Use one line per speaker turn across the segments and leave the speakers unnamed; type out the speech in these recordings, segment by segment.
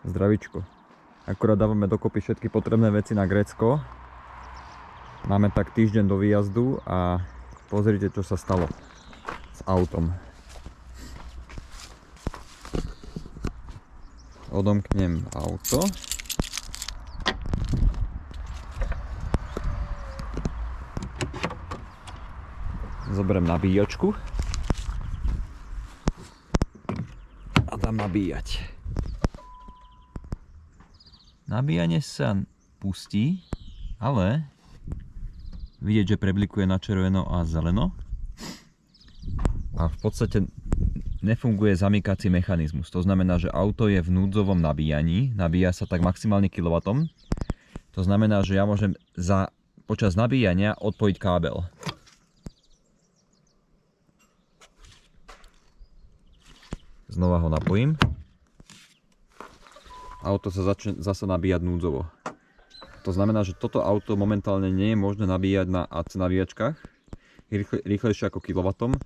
Zdravíčko. Akurát dávame dokopy všetky potrebné veci na Grécko. Máme tak týždeň do výjazdu a pozrite, čo sa stalo s autom. Odomknem auto. Zoberiem nabíjačku a dám nabíjať. Nabíjanie sa pustí, ale vidieť, že preblikuje na červeno a zeleno. A v podstate nefunguje zamykací mechanizmus. To znamená, že auto je v núdzovom nabíjaní. Nabíja sa tak maximálne kilowatom. To znamená, že ja môžem počas nabíjania odpojiť kábel. Znova ho napojím. Auto sa začne zase nabíjať núdzovo. To znamená, že toto auto momentálne nie je možné nabíjať na AC nabíjačkách rýchlejšie ako kilowatom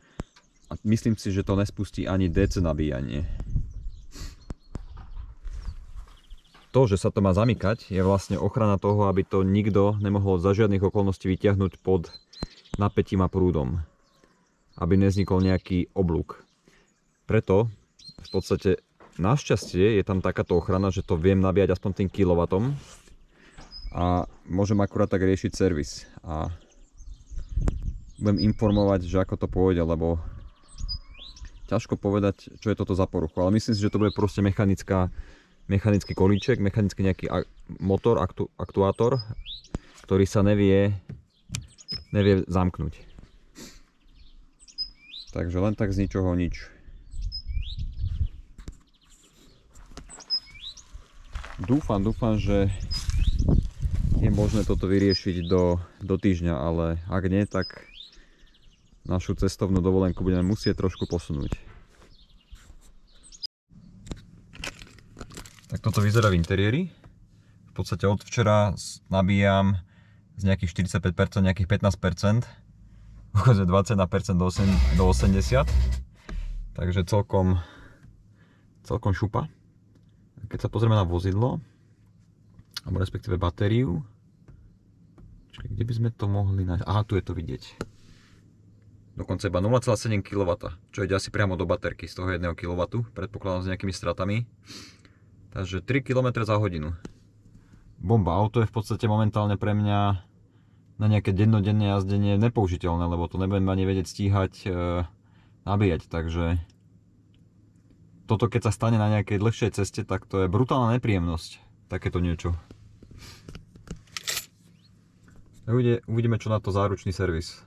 a myslím si, že to nespustí ani DC nabíjanie. To, že sa to má zamykať, je vlastne ochrana toho, aby to nikto nemohol za žiadnych okolností vyťahnuť pod napätím a prúdom, aby nevznikol nejaký oblúk. Preto v podstate našťastie je tam takáto ochrana, že to viem nabíjať aspoň tým kilowatom a môžem akurát tak riešiť servis a budem informovať, že ako to pôjde, lebo ťažko povedať, čo je toto za poruchu, ale myslím si, že to bude proste mechanický kolíček, mechanický nejaký motor, aktuátor, ktorý sa nevie zamknúť. Takže len tak z ničoho nič. Dúfam, že je možné toto vyriešiť do týždňa, ale ak nie, tak našu cestovnú dovolenku budeme musieť trošku posunúť. Tak toto vyzerá v interiéri. V podstate od včera nabíjam z nejakých 45%, nejakých 15%, z 21% do 80%, takže celkom šupa. Keď sa pozrieme na vozidlo, alebo respektíve batériu, kde by sme to mohli nájsť? Aha, tu je to vidieť. Dokonca iba 0,7 kW, čo ide asi priamo do baterky z toho 1 kW, predpokladám s nejakými stratami. Takže 3 km za hodinu. Bomba, auto je v podstate momentálne pre mňa na nejaké dennodenné jazdenie nepoužiteľné, lebo to nebudem ani vedieť stíhať nabíjať, takže toto keď sa stane na nejakej dlhšej ceste, tak to je brutálna nepríjemnosť, takéto niečo. Uvidíme, čo na to záručný servis.